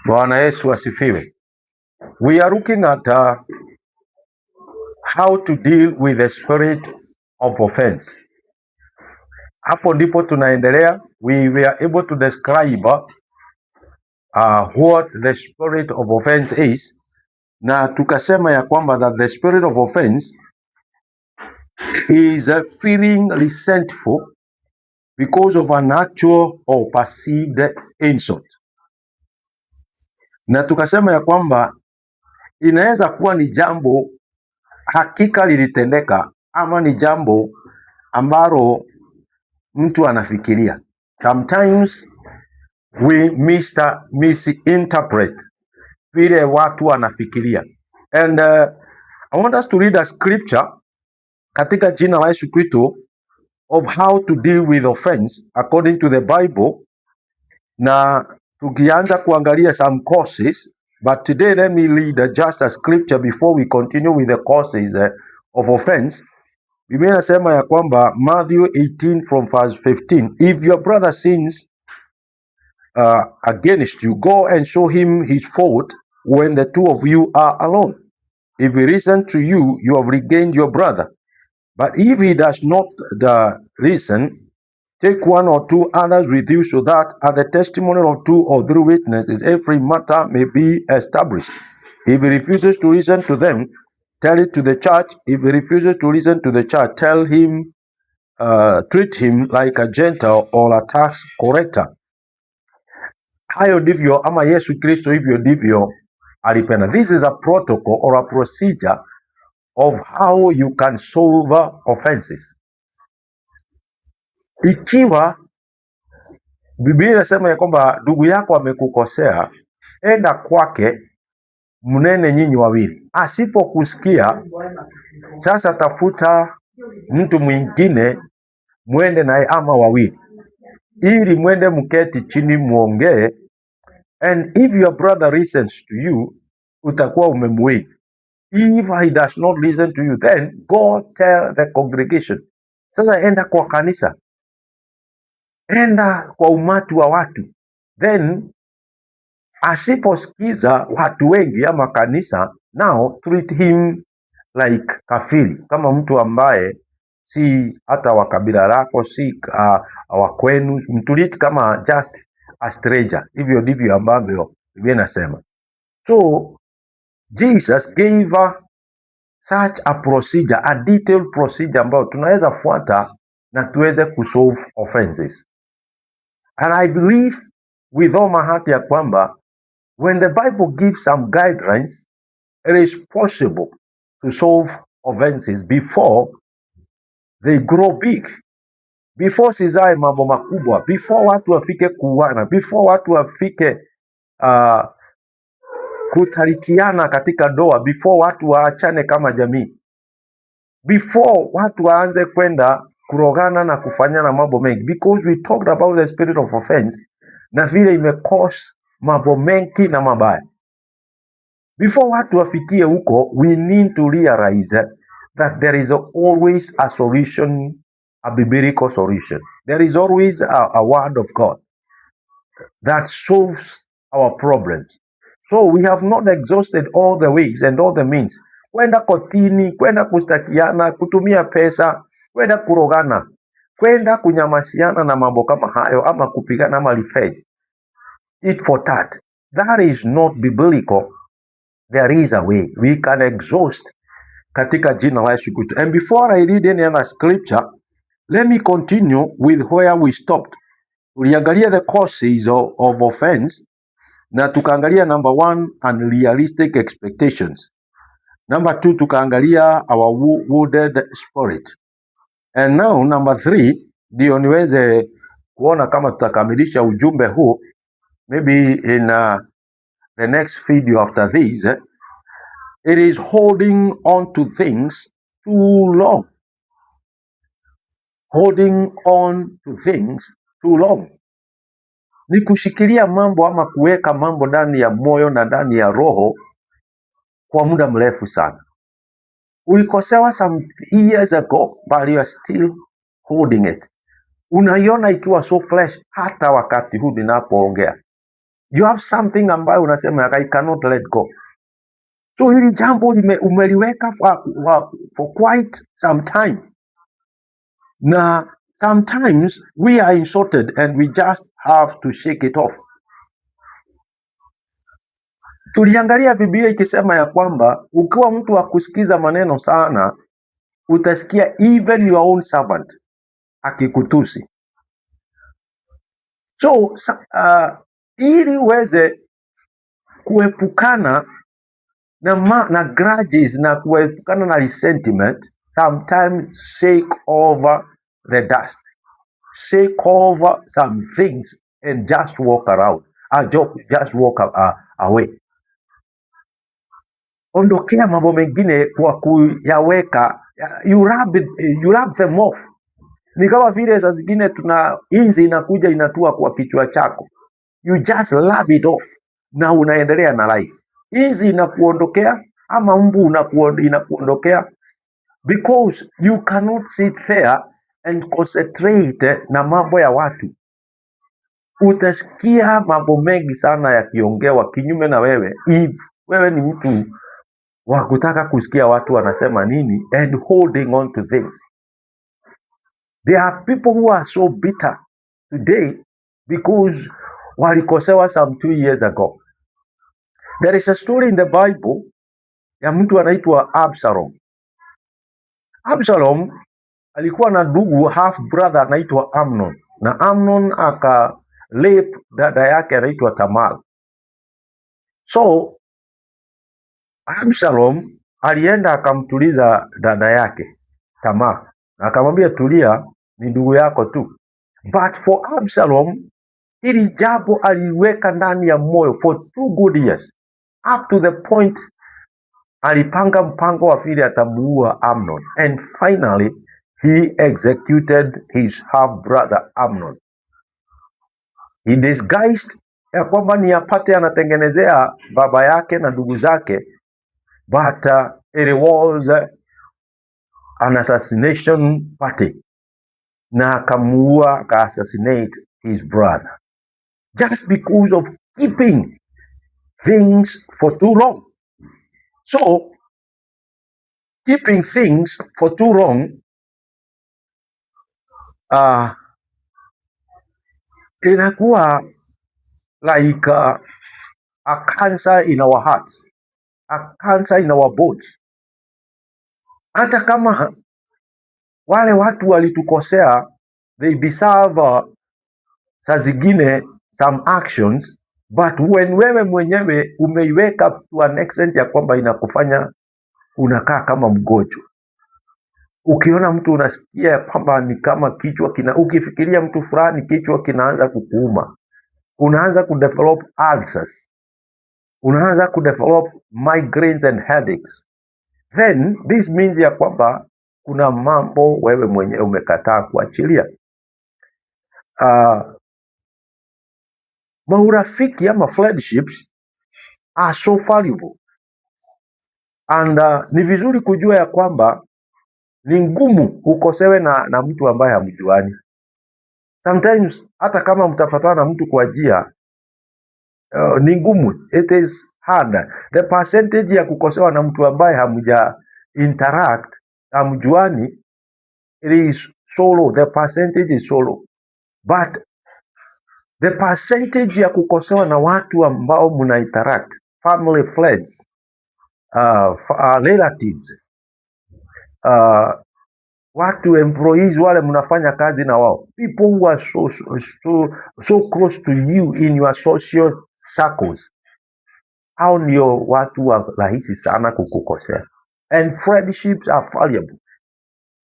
Bwana Yesu asifiwe. We are looking at how to deal with the spirit of offense. Hapo ndipo tunaendelea. We were able to describe what the spirit of offense is, na tukasema ya kwamba that the spirit of offense is feeling resentful because of an actual or perceived insult. Na tukasema ya kwamba inaweza kuwa ni jambo hakika lilitendeka ama ni jambo ambalo mtu anafikiria. Sometimes we misinterpret vile watu wanafikiria. And I want us to read a scripture katika jina la Yesu Kristo of how to deal with offense according to the Bible, na tukianza kuangalia some causes, but today let me read just a scripture before we continue with the causes of offense. Biblia inasema ya kwamba Matthew 18 from verse 15, if your brother sins against you, go and show him his fault when the two of you are alone. If he listens to you, you have regained your brother. But if he does not listen, take one or two others with you, so that at the testimony of 2 or 3 witnesses every matter may be established. If he refuses to listen to them, tell it to the church. If he refuses to listen to the church, treat him like a Gentile or a tax collector. Hayo ndivyo ama Yesu Kristo hivyo ndivyo alipenda. This is a protocol or a procedure of how you can solve offenses. Ikiwa Biblia inasema ya kwamba ndugu yako amekukosea, enda kwake mnene nyinyi wawili. Asipokusikia, sasa tafuta mtu mwingine mwende naye ama wawili, ili mwende mketi chini muongee. And if your brother listens to you, utakuwa umemwini. If he does not listen to you, then go tell the congregation. Sasa enda kwa kanisa, enda kwa umati wa watu. Then asiposikiza watu wengi ama kanisa, now treat him like kafiri, kama mtu ambaye si hata wa kabila lako, si wa kwenu, mtreat kama just a stranger. Hivyo ndivyo ambavyo Biblia inasema. So Jesus gave such a procedure, a detailed procedure ambayo tunaweza fuata na tuweze kusolve offenses. And I believe with all my heart ya kwamba when the Bible gives some guidelines, it is possible to solve offenses before they grow big, before sizae mambo makubwa, before watu wafike kuuana, before watu wafike kutarikiana katika doa, before watu waachane kama jamii, before watu waanze kwenda kurogana na kufanyana mambo mengi, because we talked about the spirit of offense na vile imecause mambo mengi na mabaya. Before watu wafikie huko, we need to realize that there is always a solution, a biblical solution. There is always a word of God that solves our problems. So we have not exhausted all the ways and all the means. Kwenda kotini, kwenda kustakiana, kutumia pesa, kwenda kurogana, kwenda kunyamasiana na mambo kama hayo, ama kupigana ama revenge, tit for tat. That is not biblical. There is a way. We can exhaust katika jina la Yesu Kristo. And before I read any other scripture, let me continue with where we stopped. Tuliangalia the causes of offense, na tukaangalia number 1, unrealistic expectations. Number 2, tukaangalia our wounded spirit. And now number 3, ndio niweze kuona kama tutakamilisha ujumbe huu, maybe in the next video after this. It is holding on to things too long. Holding on to things too long ni kushikilia mambo ama kuweka mambo ndani ya moyo na ndani ya roho kwa muda mrefu sana. Ulikosewa some years ago, but you are still holding it. Unaiona ikiwa so fresh hata wakati huu ninapoongea. You have something ambayo unasema I cannot let go. So hili jambo umeliweka for quite some time. Na sometimes we are insulted and we just have to shake it off. Tuliangalia Biblia ikisema ya kwamba ukiwa mtu wa kusikiza maneno sana, utasikia even your own servant akikutusi. So ili uweze kuepukana na grudges na kuepukana na resentment, sometimes shake over the dust, shake over some things and just walk around, just walk away. Ondokea mambo mengine kwa kuyaweka, you rub them off. Ni kama vile saa zingine tuna inzi inakuja inatua kwa kichwa chako, you just rub it off na unaendelea na life. Inzi inakuondokea ama mbu inakuondokea, because you cannot sit there and concentrate na mambo ya watu. Utasikia mambo mengi sana yakiongewa kinyume na wewe, if wewe ni mtu wa kutaka kusikia watu wanasema nini and holding on to things. There are people who are so bitter today because walikosewa some 2 years ago. There is a story in the Bible ya mtu anaitwa Absalom. Absalom alikuwa na ndugu half brother anaitwa Amnon, na Amnon rape dada yake anaitwa Tamar. So Absalom alienda akamtuliza dada yake Tamar, akamwambia tulia, ni ndugu yako tu. But for Absalom, hili jambo aliweka ndani ya moyo for 2 good years, up to the point alipanga mpango wa vile atamuua Amnon, and finally he executed his half brother Amnon. He disguised ya kwamba ni apate anatengenezea baba yake na ndugu zake, but it was an assassination party, na akamuua, aka-assassinate his brother just because of keeping things for too long. So keeping things for too long inakuwa like a cancer in our hearts, a cancer in our bones. Hata kama wale watu walitukosea, they deserve saa zingine some actions, but when wewe mwenyewe umeiweka to an extent ya kwamba inakufanya unakaa kama mgonjwa. Ukiona mtu unasikia kwamba ni kama kichwa ukifikiria mtu fulani kichwa kinaanza kukuuma, unaanza kudevelop ulcers, unaanza kudevelop migraines and headaches, then this means ya kwamba kuna mambo wewe mwenyewe umekataa kuachilia. Maurafiki ama friendships are so valuable, and ni vizuri kujua ya kwamba ni ngumu ukosewe na mtu ambaye hamjuani. Sometimes hata kama mtapatana na mtu kwa njia, ni ngumu, it is hard. The percentage ya kukosewa na mtu ambaye hamuja interact, hamjuani, it is so low. The percentage is so low. But the percentage ya kukosewa na watu ambao muna interact, family, friends, relatives, watu employees wale mnafanya kazi na wao, people who are so close to you in your social circles, hao ndio watu wa rahisi sana kukukosea. And friendships are valuable.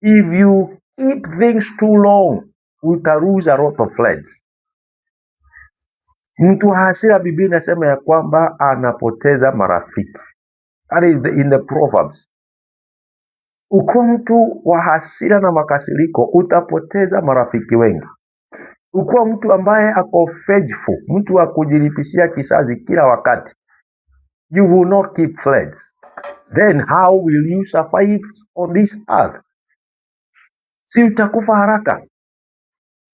If you keep things too long, uta lose a lot of friends. Mtu wa hasira, Biblia inasema ya kwamba anapoteza marafiki. That is in the Proverbs. Ukiwa mtu wa hasira na makasiriko, utapoteza marafiki wengi. Ukiwa mtu ambaye ako vengeful, mtu wa kujilipishia kisasi kila wakati, you will not keep friends. Then how will you survive on this earth? Si utakufa haraka?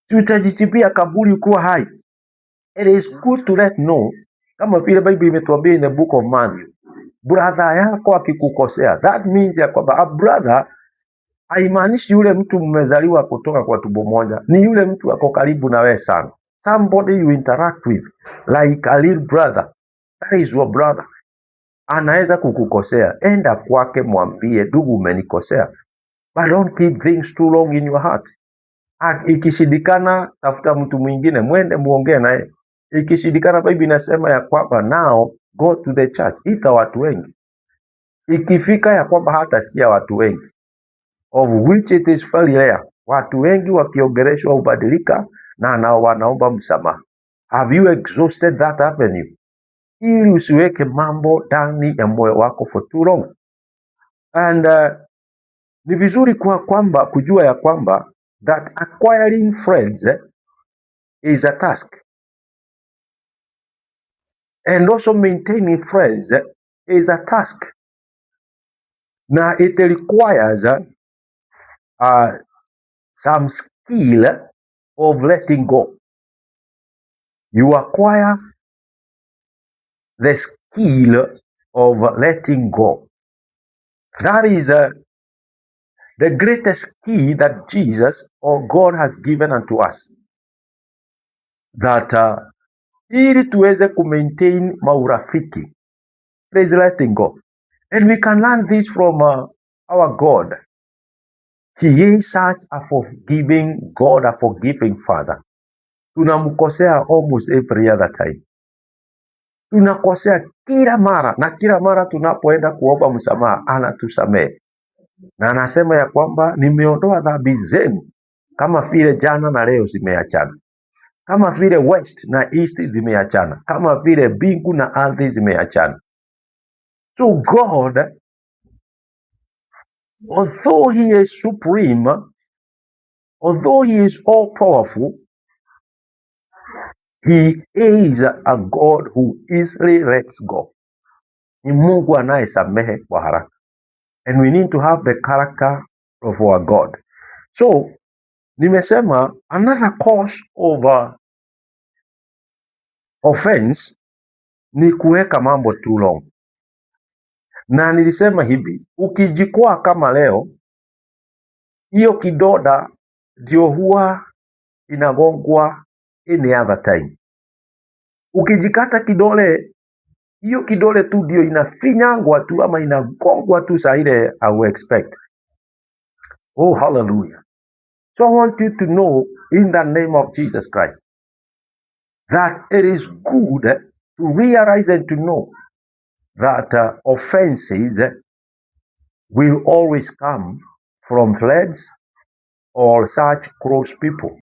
Si utajichimbia kaburi ukiwa hai? It is good to let know, kama vile Bible imetuambia in the book of Matthew, brother yako akikukosea, that means ya kwamba a brother haimaanishi yule mtu mmezaliwa kutoka kwa tumbo moja, ni yule mtu ako karibu na wewe sana, somebody you interact with like a little brother, that is your brother. Anaweza kukukosea, enda kwake, mwambie ndugu, umenikosea, but don't keep things too long in your heart. Ikishindikana, tafuta mtu mwingine, mwende muongee naye. Ikishindikana, Biblia inasema ya kwamba now go to the church, ita watu wengi. Ikifika ya kwamba hatasikia watu wengi, of which it is very rare, watu wengi wakiongeleshwa ubadilika na nao wanaomba msamaha. Have you exhausted that avenue? Ili usiweke mambo ndani ya moyo wako for too long. And ni vizuri kwamba kujua ya kwamba that acquiring friends is a task, and also maintaining friends is a task. Na it requires some skill of letting go. You acquire the skill of letting go. That is the greatest key that Jesus or God has given unto us. That ili tuweze maintain maurafiki, is letting go. And we can learn this from our God. He is such a forgiving God, a forgiving Father. Tunamkosea almost every other time. Tunakosea kila mara, na kila mara tunapoenda kuomba msamaha anatusamehe. Na anasema ya kwamba nimeondoa dhambi zenu kama vile jana na leo zimeachana. Kama vile west na east zimeachana. Kama vile mbingu na ardhi zimeachana. So God, although he is supreme, although he is all powerful, he is a God who easily lets go. Ni Mungu anayesamehe kwa haraka. And we need to have the character of our God. So, nimesema another cause of offense ni kuweka mambo too long. Na nilisema hivi, ukijikwaa kama leo, hiyo kidoda ndio huwa inagongwa any other time. Ukijikata kidole, hiyo kidole tu ndio inafinyangwa tu ama inagongwa tu saa ile au expect. Oh, hallelujah. So I want you to know in the name of Jesus Christ that it is good to realize and to know that offenses will always come from friends or such close people.